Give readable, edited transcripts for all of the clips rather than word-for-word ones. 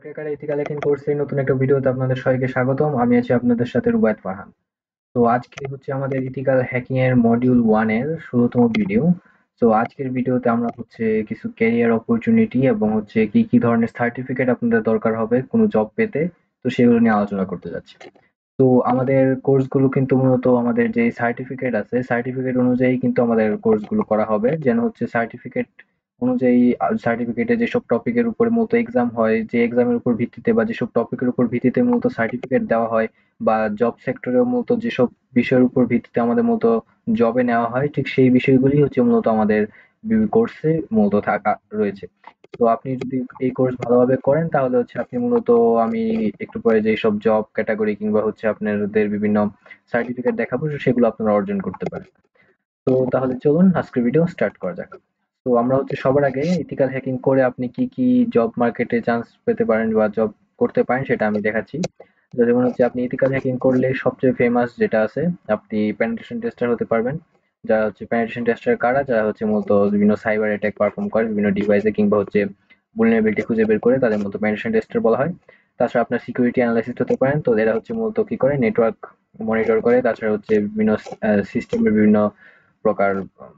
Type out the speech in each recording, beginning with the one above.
Cracker ethical hacking কোর্সের নতুন একটা ভিডিওতে আপনাদের সবাইকে স্বাগতম। আমি আছি আপনাদের সাথে রুবায়েত ফারহান। তো আজকে হচ্ছে আমাদের ইথিক্যাল হ্যাকিং এর মডিউল 1 এর ১৬তম ভিডিও। তো আজকের ভিডিওতে আমরা হচ্ছে কিছু ক্যারিয়ার অপরচুনিটি এবং হচ্ছে কি কি ধরনের সার্টিফিকেট আপনাদের দরকার হবে কোনো জব পেতে, তো সেগুলো নিয়ে আলোচনা করতে যাচ্ছি। তো আমাদের কোর্সগুলো কিন্তু মূলত আমাদের যে সার্টিফিকেট আছে, সার্টিফিকেট অনুযায়ী কিন্তু আমাদের কোর্সগুলো করা হবে। যেন হচ্ছে সার্টিফিকেট অনুযায়ী সার্টিফিকেটে যেসব টপিকের উপরে মূলত এক্সাম হয়, যে এক্সামের উপর ভিত্তিতে বা যেসব টপিকের উপর ভিত্তিতে মূলত সার্টিফিকেট দেওয়া হয়, বা জব সেক্টরেও মূলত যেসব বিষয়ের উপর ভিত্তিতে আমাদের মূলত জবে নেওয়া হয়, ঠিক সেই বিষয়গুলি হচ্ছে মূলত আমাদের কোর্সে মূলত থাকা রয়েছে। তো আপনি যদি এই কোর্স ভালোভাবে করেন তাহলে হচ্ছে আপনি মূলত, আমি একটু পরে যেসব জব ক্যাটাগরি কিংবা হচ্ছে আপনাদের বিভিন্ন সার্টিফিকেট দেখাবো সেগুলো আপনারা অর্জন করতে পারেন। তো তাহলে চলুন আজকের ভিডিও স্টার্ট করা যাক। তো আমরা হচ্ছে সবার আগে ইথিক্যাল হ্যাকিং করে আপনি কি কি জব মার্কেটে চান্স পেতে পারেন বা জব করতে পারেন সেটা আমি দেখাচ্ছি। যেমন হচ্ছে আপনি ইথিক্যাল হ্যাকিং করলে সবচেয়ে ফেমাস যেটা আছে, আপনি পেনিট্রেশন টেস্টার হতে পারবেন। যারা হচ্ছে পেনিট্রেশন টেস্টার কারা, যারা হচ্ছে মূলত বিভিন্ন সাইবার অ্যাটাক পারফর্ম করে বিভিন্ন ডিভাইসে কিংবা হচ্ছে vulnerability খুঁজে বের করে, তাদের মতো পেনিট্রেশন টেস্টার বলা হয়। তাছাড়া আপনার সিকিউরিটি অ্যানালাইসিস্ট হতে পারেন। তো এরা হচ্ছে মূলত কি করে, নেটওয়ার্ক মনিটর করে। তাছাড়া হচ্ছে বিভিন্ন সিস্টেমের বিভিন্ন প্রকার,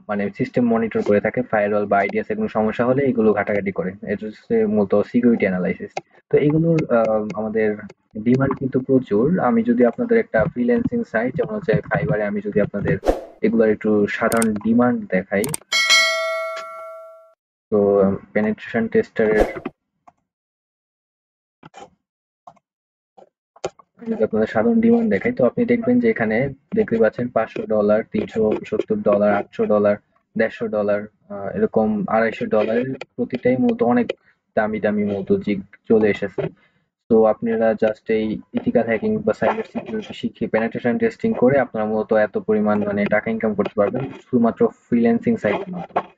মানে সিস্টেম মনিটর করে থাকে, ফায়ারওয়াল বা আইডিএস এর কোনো সমস্যা হলে এগুলো ঘাটাঘাটি করে। এটা হচ্ছে মূলত সিকিউরিটি অ্যানালাইসিস। তো এগুলোর আমাদের ডিমান্ড কিন্তু প্রচুর। আমি যদি আপনাদের একটা ফ্রিল্যান্সিং সাইট যেমন হচ্ছে ফাইবারে, আমি যদি আপনাদের এগুলোর একটু সাধারণ ডিমান্ড দেখাই, তো পেনিট্রেশন টেস্টারের যদি আপনাদের সাধারণ ডিমান্ড দেখাই, তো আপনি দেখবেন যে এখানে দেখতে পাচ্ছেন $500, $370, $800, $150, এরকম $250 প্রতিটাই মূলত অনেক দামি দামি মূলত জিগ চলে এসেছে। তো আপনারা জাস্ট এই ইথিক্যাল হ্যাকিং বা সাইবার সিকিউরিটি শিখে পেনিট্রেশন টেস্টিং করে আপনারা মূলত এত পরিমাণ মানে টাকা ইনকাম করতে পারবেন শুধুমাত্র ফ্রিল্যান্সিং সাইটের মাধ্যমে।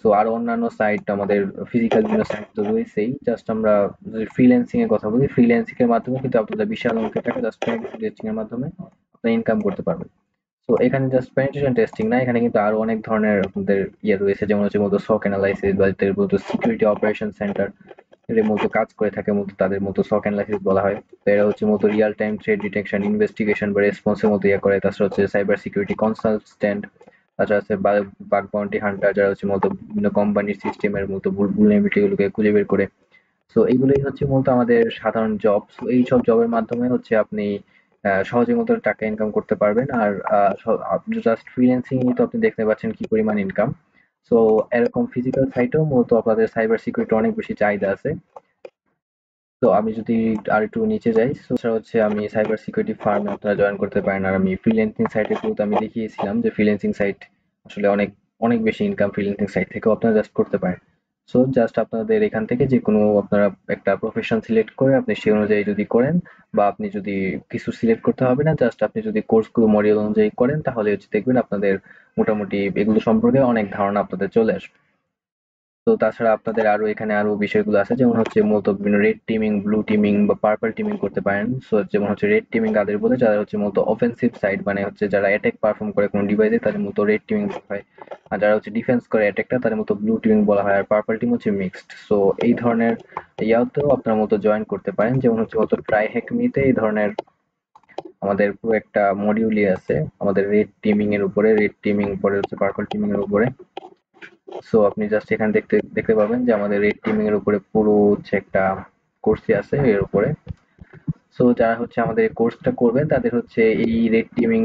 সো আরো অন্যান্য সাইট, আমাদের ফিজিক্যাল বিভিন্ন সাইট তো রয়েছেই। জাস্ট আমরা যদি ফ্রিল্যান্সিং এর কথা বলি, ফ্রিল্যান্সিং এর মাধ্যমে কিন্তু আপনারা বিশাল অঙ্কের টাকা জাস্ট পেনিট্রেশন টেস্টিং এর মাধ্যমে আপনারা ইনকাম করতে পারবেন। তো এখানে জাস্ট পেনিট্রেশন টেস্টিং না, এখানে কিন্তু আরো অনেক ধরনের আপনাদের ইয়ে রয়েছে, যেমন হচ্ছে মূলত সক অ্যানালাইসিস বা এদের মূলত সিকিউরিটি অপারেশন সেন্টার এর মূলত কাজ করে থাকে, মূলত তাদের মতো সক অ্যানালাইসিস বলা হয়। তো এরা হচ্ছে মূলত Real time threat detection, investigation বা রেসপন্সের মতো ইয়ে করে। তাছাড়া হচ্ছে সাইবার সিকিউরিটি কনসালটেন্ট, তাছাড়া আছে বাগ বাউন্টি হান্টার, যারা হচ্ছে মূলত বিভিন্ন কোম্পানির সিস্টেমের মতো vulnerability গুলোকে খুঁজে বের করে। সো এইগুলোই হচ্ছে মূলত আমাদের সাধারণ জব। সো এই সব জবের মাধ্যমে হচ্ছে আপনি সহজে মতো টাকা ইনকাম করতে পারবেন। আর আপনি জাস্ট ফ্রিল্যান্সিং তো আপনি দেখতে পাচ্ছেন কি পরিমাণ ইনকাম। সো এরকম ফিজিক্যাল সাইটেও মূলত আপনাদের সাইবার সিকিউরিটি অনেক বেশি চাহিদা আছে। তো আমি যদি আর একটু নিচে যাই, সেটা হচ্ছে আমি সাইবার সিকিউরিটি ফার্মে আপনারা জয়েন করতে পারেন। আর আমি ফ্রিল্যান্সিং সাইটে গুলোতে আমি দেখিয়েছিলাম যে ফ্রিল্যান্সিং সাইট আসলে অনেক অনেক বেশি ইনকাম ফ্রিল্যান্সিং সাইট থেকেও আপনারা জাস্ট করতে পারেন। সো জাস্ট আপনাদের এখান থেকে যে কোনো আপনারা একটা প্রফেশন সিলেক্ট করে আপনি সেই অনুযায়ী যদি করেন, বা আপনি যদি কিছু সিলেক্ট করতে হবে না, জাস্ট আপনি যদি কোর্সগুলো মডিউল অনুযায়ী করেন তাহলে হচ্ছে দেখবেন আপনাদের মোটামুটি এগুলো সম্পর্কে অনেক ধারণা আপনাদের চলে আসবে। তো তাছাড়া আপনাদের আরো এখানে আরো বিষয়গুলো আছে, যেমন হচ্ছে মূলত বিভিন্ন রেড টিমিং, ব্লু টিমিং বা পার্পল টিমিং করতে পারেন। সো যেমন হচ্ছে রেড টিমিং কাদের বলে, যারা হচ্ছে মূলত অফেন্সিভ সাইড, মানে হচ্ছে যারা অ্যাটাক পারফর্ম করে কোনো ডিভাইসে, তাদের মতো রেড টিমিং বলা হয়। আর যারা হচ্ছে ডিফেন্স করে অ্যাটাকটা, তাদের মতো ব্লু টিমিং বলা হয়। আর পার্পল টিম হচ্ছে মিক্সড। সো এই ধরনের ইয়াতেও আপনার মতো জয়েন করতে পারেন। যেমন হচ্ছে মতো ট্রাই হ্যাকমিতে এই ধরনের আমাদের পুরো একটা মডিউলই আছে আমাদের রেড টিমিং এর উপরে, রেড টিমিং পরে হচ্ছে পার্পল টিমিং এর উপরে। সো আপনি জাস্ট এখানে দেখতে দেখতে পাবেন যে আমাদের রেড টিমিং এর উপরে পুরো হচ্ছে একটা কোর্সই আছে এর উপরে। সো যারা হচ্ছে আমাদের এই কোর্সটা করবেন তাদের হচ্ছে এই রেড টিমিং,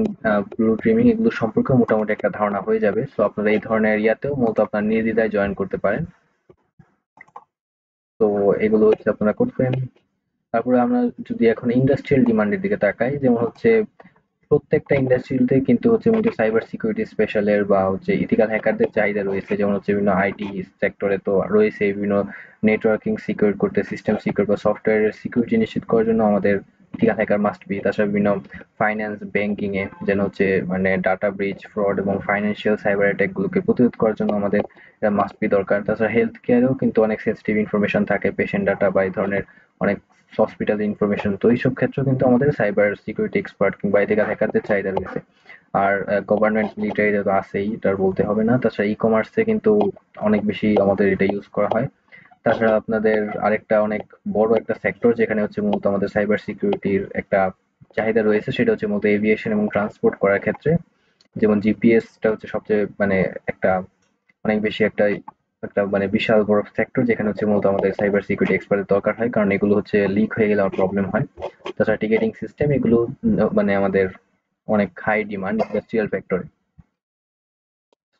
ব্লু টিমিং এগুলো সম্পর্কে মোটামুটি একটা ধারণা হয়ে যাবে। সো আপনারা এই ধরনের ইয়াতেও মূলত আপনার নির্দ্বিধায় জয়েন করতে পারেন। তো এগুলো হচ্ছে আপনারা করবেন। তারপরে আমরা যদি এখন ইন্ডাস্ট্রিয়াল ডিমান্ডের দিকে তাকাই, যেমন হচ্ছে প্রত্যেকটা ইন্ডাস্ট্রিতে কিন্তু হচ্ছে মূলত সাইবার সিকিউরিটি স্পেশালের বা হচ্ছে ইথিক্যাল হ্যাকারদের চাহিদা রয়েছে। যেমন হচ্ছে বিভিন্ন আইটি সেক্টরে তো রয়েছে, বিভিন্ন নেটওয়ার্কিং সিকিউর করতে, সিস্টেম সিকিউর বা সফটওয়্যারের সিকিউরিটি নিশ্চিত করার জন্য আমাদের ইথিক্যাল হ্যাকার মাস্ট বি। তাছাড়া বিভিন্ন ফাইন্যান্স, ব্যাংকিং এ যেন হচ্ছে মানে ডাটা ব্রিচ, ফ্রড এবং ফাইন্যান্সিয়াল সাইবার অ্যাটাক গুলোকে প্রতিরোধ করার জন্য আমাদের মাস্ট বি দরকার। তাছাড়া হেলথ কেয়ারেও কিন্তু অনেক সেন্সিটিভ ইনফরমেশন থাকে, পেশেন্ট ডাটা বা এই ধরনের অনেক হসপিটাল ইনফরমেশন। তো এইসব ক্ষেত্রেও কিন্তু আমাদের সাইবার সিকিউরিটি এক্সপার্ট কিংবা এথিক্যাল হ্যাকারদের চাহিদা রয়েছে। আর গভর্নমেন্ট মিলিটারি তো আছেই, এটা আর বলতে হবে না। তাছাড়া ই কমার্সে কিন্তু অনেক বেশি আমাদের এটা ইউজ করা হয়। তাছাড়া আপনাদের আরেকটা অনেক বড় একটা সেক্টর যেখানে হচ্ছে মূলত আমাদের সাইবার সিকিউরিটির একটা চাহিদা রয়েছে, সেটা হচ্ছে মূলত এভিয়েশন এবং ট্রান্সপোর্ট করার ক্ষেত্রে। যেমন জিপিএসটা হচ্ছে সবচেয়ে মানে একটা অনেক বেশি একটা একটা মানে বিশাল বড় সেক্টর যেখানে হচ্ছে মূলত আমাদের সাইবার সিকিউরিটি এক্সপার্টের দরকার হয়, কারণ এগুলো হচ্ছে লিক হয়ে গেলে আমার প্রবলেম হয়। তাছাড়া টিকেটিং সিস্টেম এগুলো মানে আমাদের অনেক হাই ডিমান্ড ইন্ডাস্ট্রিয়াল ফ্যাক্টরে।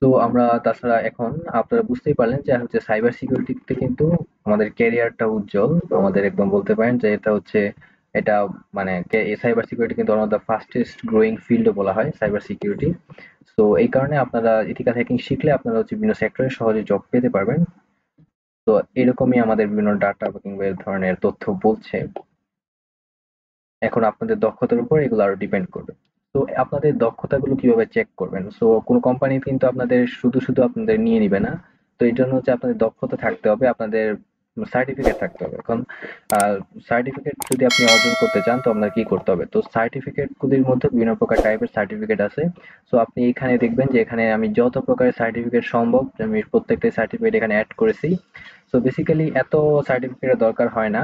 তো আমরা তাছাড়া এখন আপনারা বুঝতেই পারলেন যে হচ্ছে সাইবার সিকিউরিটিতে কিন্তু আমাদের ক্যারিয়ারটা উজ্জ্বল। আমাদের একদম বলতে পারেন যে এটা হচ্ছে এটা মানে এই সাইবার সিকিউরিটি কিন্তু one of the fastest growing ফিল্ডও বলা হয় সাইবার সিকিউরিটি। তো এই কারণে আপনারা এথিক্যাল হ্যাকিং শিখলে আপনারা হচ্ছে বিভিন্ন সেক্টরে সহজে জব পেতে পারবেন। তো এরকমই আমাদের বিভিন্ন ডাটা কিংবা এই ধরনের তথ্য বলছে। এখন আপনাদের দক্ষতার উপর এগুলো আরো ডিপেন্ড করবে। তো আপনাদের দক্ষতাগুলো কিভাবে চেক করবেন? সো কোনো কোম্পানি কিন্তু আপনাদের শুধু আপনাদের নিয়ে নিবে না। তো এর জন্য হচ্ছে আপনাদের দক্ষতা থাকতে হবে, আপনাদের সার্টিফিকেট থাকতে হবে। এখন সার্টিফিকেট যদি আপনি অর্জন করতে চান তো আপনার কি করতে হবে? তো সার্টিফিকেট গুলির মধ্যে বিভিন্ন প্রকার টাইপের সার্টিফিকেট আছে। সো আপনি এখানে দেখবেন যে এখানে আমি যত প্রকারের সার্টিফিকেট সম্ভব আমি প্রত্যেকটা সার্টিফিকেট এখানে অ্যাড করেছি। সো বেসিক্যালি এত সার্টিফিকেটের দরকার হয় না।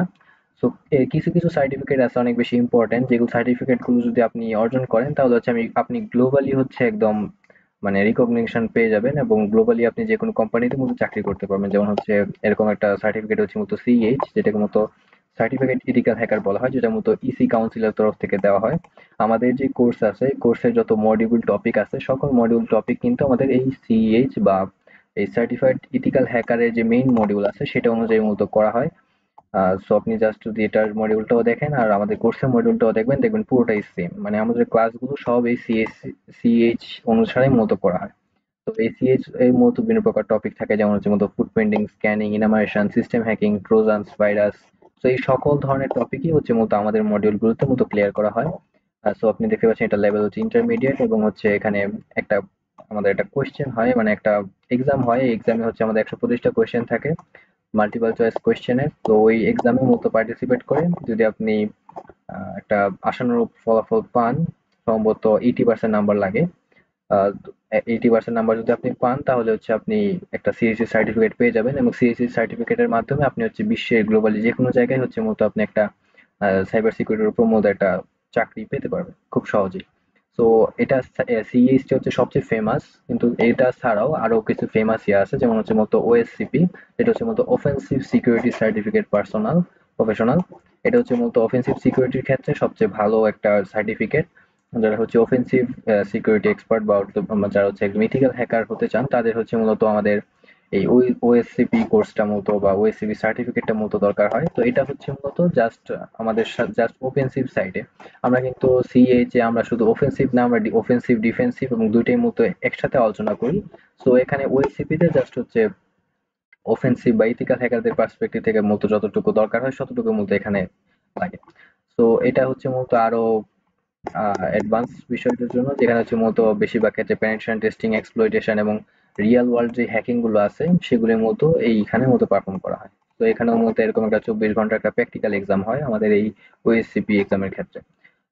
সো কিছু কিছু সার্টিফিকেট আছে অনেক বেশি ইম্পর্টেন্ট, যেগুলো সার্টিফিকেট গুলো যদি আপনি অর্জন করেন তাহলে হচ্ছে আপনি গ্লোবালি হচ্ছে একদম মানে রিকগনিশন পেয়ে যাবেন এবং গ্লোবালি আপনি যে কোনো কোম্পানিতে মতো চাকরি করতে পারবেন। যেমন হচ্ছে এরকম একটা সার্টিফিকেট হচ্ছে মতো সিএইচ, যেটাকে মতো সার্টিফিকেট এথিক্যাল হ্যাকার বলা হয়, যেটা মতো ইসি কাউন্সিলের তরফ থেকে দেওয়া হয়। আমাদের যে কোর্স আছে, কোর্সের যত মডিউল টপিক আছে সকল মডিউল টপিক কিন্তু আমাদের এই সিএইচ বা এই সার্টিফাইড ইথিক্যাল হ্যাকারের যে মেইন মডিউল আছে সেটা অনুযায়ী মতো করা হয়। সো আপনি জাস্ট যদি এটার মডিউলটাও দেখেন আর আমাদের কোর্সের মডিউলটাও দেখবেন, দেখবেন পুরোটাই সেম। মানে আমাদের ক্লাসগুলো সব এই সিএইচ অনুসারে মূলত করা হয়। তো এই সিএইচ এর মতো বিভিন্ন প্রকার টপিক থাকে, যেমন হচ্ছে মতো ফুটপ্রিন্টিং, স্ক্যানিং, ইনামারেশন, সিস্টেম হ্যাকিং, ট্রোজানস, ভাইরাস। তো এই সকল ধরনের টপিকই হচ্ছে মূলত আমাদের মডিউলগুলোতে মতো ক্লিয়ার করা হয়। সো আপনি দেখতে পাচ্ছেন এটা লেভেল হচ্ছে ইন্টারমিডিয়েট এবং হচ্ছে এখানে একটা আমাদের একটা কোয়েশ্চেন হয়, মানে একটা এক্সাম হয়। এই এক্সামে হচ্ছে আমাদের 125টা কোয়েশ্চেন থাকে মাল্টিপল চয়েস কোয়েশ্চেনের। তো ওই এক্সামে মতো পার্টিসিপেট করে যদি আপনি একটা আশানুরূপ ফলাফল পান, সম্ভবত 80% নাম্বার লাগে। 80% নাম্বার যদি আপনি পান তাহলে হচ্ছে আপনি একটা সিএসসি সার্টিফিকেট পেয়ে যাবেন এবং সিএসসি সার্টিফিকেটের মাধ্যমে আপনি হচ্ছে বিশ্বের গ্লোবালি যে কোনো জায়গায় হচ্ছে মতো আপনি একটা সাইবার সিকিউরিটির উপর মতো একটা চাকরি পেতে পারবেন খুব সহজেই। তো এটা সিএসটি হচ্ছে সবচেয়ে ফেমাস, কিন্তু এটা ছাড়াও আরো কিছু ফেমাস ইয়ে আছে, যেমন হচ্ছে মতো ওএসসিপি, এটা হচ্ছে মতো অফেন্সিভ সিকিউরিটি সার্টিফিকেট প্রফেশনাল। এটা হচ্ছে মূলত অফেন্সিভ সিকিউরিটির ক্ষেত্রে সবচেয়ে ভালো একটা সার্টিফিকেট। যারা হচ্ছে অফেন্সিভ সিকিউরিটি এক্সপার্ট বা যারা হচ্ছে একদম ইথিক্যাল হ্যাকার হতে চান তাদের হচ্ছে মূলত আমাদের এই ওএসসিপি কোর্সটা মূলত বা ওএসসিপি সার্টিফিকেটটা মূলত দরকার হয়। তো এটা হচ্ছে মূলত জাস্ট আমাদের জাস্ট অফেন্সিভ সাইডে। আমরা কিন্তু সিএইচ এ আমরা শুধু অফেন্সিভ না, আমরা অফেন্সিভ ডিফেন্সিভ এবং দুইটাই মতো একসাথে আলোচনা করি। সো এখানে ওএসসিপি তে জাস্ট হচ্ছে অফেন্সিভ বা ইথিক্যাল হ্যাকারদের পার্সপেক্টিভ থেকে মূলত যতটুকু দরকার হয় ততটুকু মূলত এখানে লাগে। তো এটা হচ্ছে মূলত আরো অ্যাডভান্স বিষয়টার জন্য, যেখানে হচ্ছে মূলত বেশিরভাগ ক্ষেত্রে পেনিট্রেশন টেস্টিং, এক্সপ্লয়টেশন এবং রিয়েল ওয়ার্ল্ড যে হ্যাকিং গুলো আছে সেগুলোর মতো এইখানে মতো পারফর্ম করা হয়। তো এখানেও মূলত এরকম একটা 24 ঘন্টা একটা প্র্যাকটিক্যাল এক্সাম হয় আমাদের এই ওএসসিপি এক্সামের ক্ষেত্রে।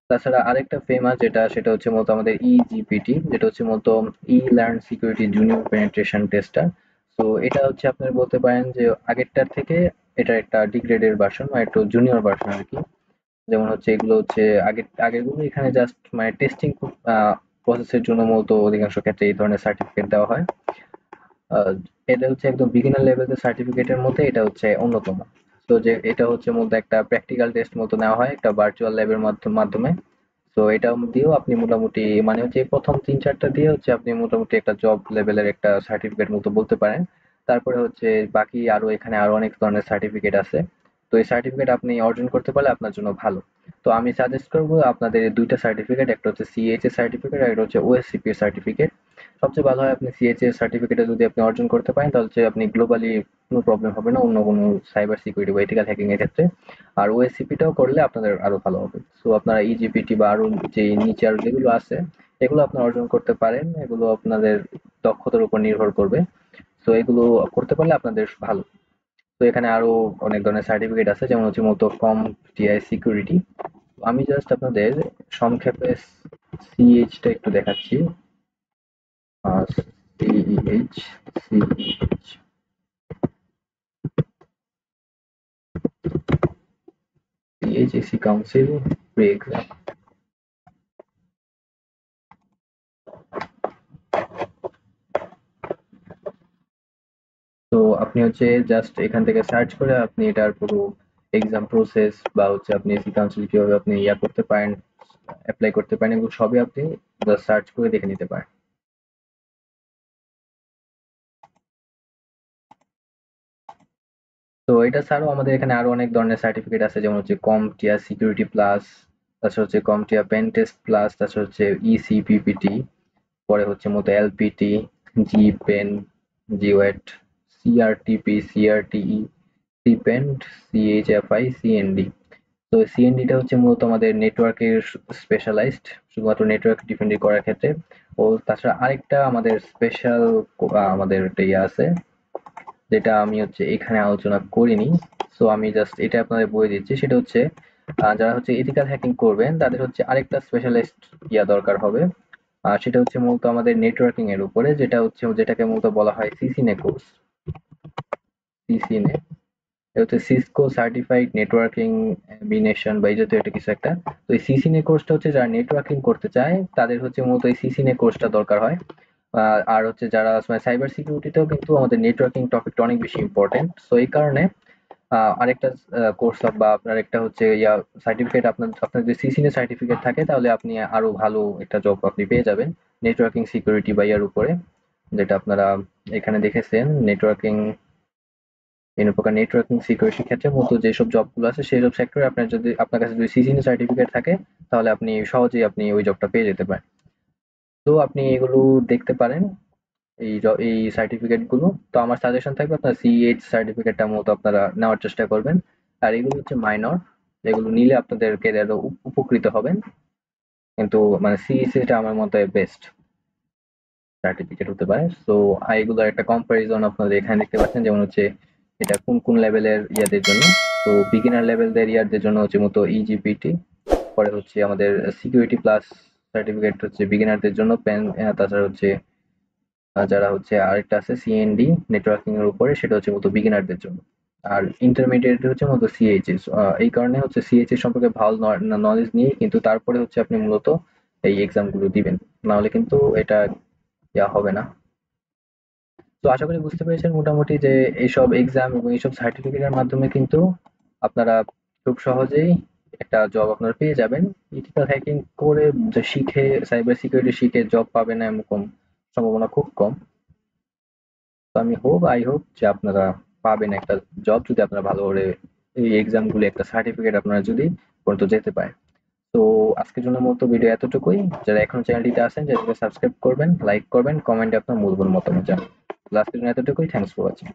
তাছাড়া আরেকটা ফেমাস যেটা সেটা হচ্ছে মূলত আমাদের ইজিপিটি, যেটা হচ্ছে মূলত E learn security junior penetration tester. তো এটা হচ্ছে আপনারা বলতে পারেন যে আগেরটার থেকে এটা একটা ডিগ্রেডেড ভার্সন বা একটু জুনিয়র ভার্সন আর কি। যেমন হচ্ছে এগুলো হচ্ছে আগেরগুলো এখানে জাস্ট মানে টেস্টিং প্রসেসের জন্য মূলত অধিকাংশ ক্ষেত্রে এই ধরনের সার্টিফিকেট দেওয়া হয়। আহ, এটা হচ্ছে একদম বিগিনার লেভেলের সার্টিফিকেটের মধ্যে এটা হচ্ছে অন্যতম। তো যে এটা হচ্ছে মূলত একটা প্র্যাকটিক্যাল টেস্ট মতো নেওয়া হয় একটা ভার্চুয়াল ল্যাবের মাধ্যমে। তো এটা দিয়েও আপনি মোটামুটি মানে হচ্ছে এই প্রথম ৩-৪টা দিয়ে হচ্ছে আপনি মোটামুটি একটা জব লেভেলের একটা সার্টিফিকেট মতো বলতে পারেন। তারপরে হচ্ছে বাকি আরো এখানে আরো অনেক ধরনের সার্টিফিকেট আছে। তো এই সার্টিফিকেট আপনি অর্জন করতে পারলে আপনার জন্য ভালো। তো আমি সাজেস্ট করবো আপনাদের এই দুইটা সার্টিফিকেট, একটা হচ্ছে সিএইচএ সার্টিফিকেট আর একটা হচ্ছে ওএসসিপি সার্টিফিকেট। সবচেয়ে ভালো হয় আপনি সিএইচএ সার্টিফিকেটটা যদি আপনি অর্জন করতে পারেন তাহলে হচ্ছে আপনি গ্লোবালি কোনো প্রবলেম হবে না অন্য কোনো সাইবার সিকিউরিটি বা এথিক্যাল হ্যাকিং এর ক্ষেত্রে। আর ওএসসিপিটাও করলে আপনাদের আরো ভালো হবে। সো আপনারা ইজিপিটি বা আরো যে নিচে আরো যেগুলো আছে এগুলো আপনারা অর্জন করতে পারেন, এগুলো আপনাদের দক্ষতার উপর নির্ভর করবে। সো এগুলো করতে পারলে আপনাদের ভালো। তো এখানে আরো অনেক ধরনের সার্টিফিকেট আছে, যেমন হচ্ছে মতো কম টিআই সিকিউরিটি। আমি জাস্ট আপনাদের সংক্ষেপে সিএইচটা একটু দেখাচ্ছি। সিইএইচ সিইএইচ এইচএসসি কাউন্সিল প্রি এক্সাম। তো আপনি হচ্ছে জাস্ট এখান থেকে সার্চ করে আপনি এটার পুরো এক্সাম প্রসেস বা হচ্ছে আপনি এসি কাউন্সিল কিভাবে আপনি ইয়া করতে পারেন, অ্যাপ্লাই করতে পারেন, এগুলো সবই আপনি জাস্ট সার্চ করে দেখে নিতে পারেন। তো এটা ছাড়াও আমাদের এখানে আরো অনেক ধরনের সার্টিফিকেট আছে, যেমন হচ্ছে কমটিয়া সিকিউরিটি প্লাস, তাছাড়া হচ্ছে কমটিয়া পেন টেস্ট প্লাস, তাছাড়া হচ্ছে ইসিপিপিটি, পরে হচ্ছে মতো এলপিটি, জি পেন, জিওয়েট, সিআরটিপি, সিআরটিই, সিপেন্ট, সিএইচএফআই, সিএনডি। তো সিএনডিটা হচ্ছে মূলত আমাদের নেটওয়ার্কের স্পেশালাইজড, শুধুমাত্র নেটওয়ার্ক ডিফেন্ড করার ক্ষেত্রে। ও তাছাড়া আরেকটা আমাদের স্পেশাল আমাদের একটা ইয়ে আছে, যেটা আমি হচ্ছে এখানে আলোচনা করিনি। সো আমি জাস্ট এটা আপনাদের বলে দিচ্ছি, সেটা হচ্ছে যারা হচ্ছে এথিক্যাল হ্যাকিং করবেন তাদের হচ্ছে আরেকটা স্পেশালিস্ট ইয়া দরকার হবে। আর সেটা হচ্ছে মূলত আমাদের নেটওয়ার্কিং এর উপরে, যেটা হচ্ছে যেটাকে মূলত বলা হয় সিসিএনএ কোর্স। সিসিএনএ হচ্ছে সিসকো সার্টিফাইড নেটওয়ার্কিং কম্বিনেশন বা এই জাতীয় একটা কিছু একটা। তো এই সিসিএনএ কোর্সটা হচ্ছে যারা নেটওয়ার্কিং করতে চায় তাদের হচ্ছে মূলত এই সিসিএনএ কোর্সটা দরকার হয়। আর হচ্ছে যারা সাইবার সিকিউরিটিতেও কিন্তু আমাদের নেটওয়ার্কিং টপিকটা অনেক বেশি ইম্পর্টেন্ট। সো এই কারণে আরেকটা কোর্স বা আপনার একটা হচ্ছে ইয়া সার্টিফিকেট, আপনার আপনার যদি সিসিএনএ সার্টিফিকেট থাকে তাহলে আপনি আরো ভালো একটা জব আপনি পেয়ে যাবেন নেটওয়ার্কিং সিকিউরিটি বা ইয়ার উপরে, যেটা আপনারা এখানে দেখেছেন। নেটওয়ার্কিং বিভিন্ন প্রকার নেটওয়ার্কিং সিকিউরিটির ক্ষেত্রে মূলত যেসব জবগুলো আছে সেই সব সেক্টরে আপনার যদি আপনার কাছে যদি সিসিএনএ সার্টিফিকেট থাকে তাহলে আপনি সহজেই আপনি ওই জবটা পেয়ে যেতে পারেন। তো আপনি এগুলো দেখতে পারেন, এই সার্টিফিকেট গুলো। তো আমার সাজেশন থাকবে আপনার সিএইচ সার্টিফিকেটটা মূলত আপনারা নেওয়ার চেষ্টা করবেন। আর এগুলো হচ্ছে মাইনর, এগুলো নিলে আপনাদের ক্যারিয়ারে উপকৃত হবেন, কিন্তু মানে সিএইচটা আমার মতে বেস্ট সার্টিফিকেট হতে পারে। সো এগুলোর একটা কম্পারিজন আপনারা এখানে দেখতে পাচ্ছেন, যেমন হচ্ছে এটা কোন কোন লেভেলের ইয়াদের জন্য। তো বিগিনার লেভেলদের ইয়ারদের জন্য হচ্ছে মতো ইজিপিটি, পরে হচ্ছে আমাদের সিকিউরিটি প্লাস সার্টিফিকেট হচ্ছে বিগিনারদের জন্য পেন, তাছাড়া হচ্ছে যারা হচ্ছে আরেকটা আছে সিএনডি নেটওয়ার্কিং এর উপরে, সেটা হচ্ছে মূলত বিগিনারদের জন্য। আর ইন্টারমিডিয়েট হচ্ছে মূলত সিএইচএস। এই কারণে হচ্ছে সিএইচএস সম্পর্কে ভালো নলেজ নিয়ে কিন্তু তারপরে হচ্ছে আপনি মূলত এই এক্সাম গুলো দিবেন, না হলে কিন্তু এটা ইয়া হবে না। তো আশা করি বুঝতে পেরেছেন মোটামুটি যে এইসব এক্সাম এবং এইসব সার্টিফিকেটের মাধ্যমে কিন্তু আপনারা খুব সহজেই একটা জব আপনারা পেয়ে যাবেন। ইথিক্যাল হ্যাকিং করে যে শিখে সাইবার সিকিউরিটি শিখে জব পাবেন না এরকম সম্ভাবনা খুব কম। তো আমি আই হোপ যে আপনারা পাবেন একটা জব, যদি আপনারা ভালো করে এই এক্সাম গুলো একটা সার্টিফিকেট আপনারা যদি পর্যন্ত যেতে পারেন। তো আজকের জন্য মতো ভিডিও এতটুকুই। যারা এখনো চ্যানেলটিতে আছেন চ্যানেলকে সাবস্ক্রাইব করবেন, লাইক করবেন, কমেন্টে আপনার মূল্যবান মতামত জানাবেন। আজকের জন্য এতটুকুই। Thanks for watching.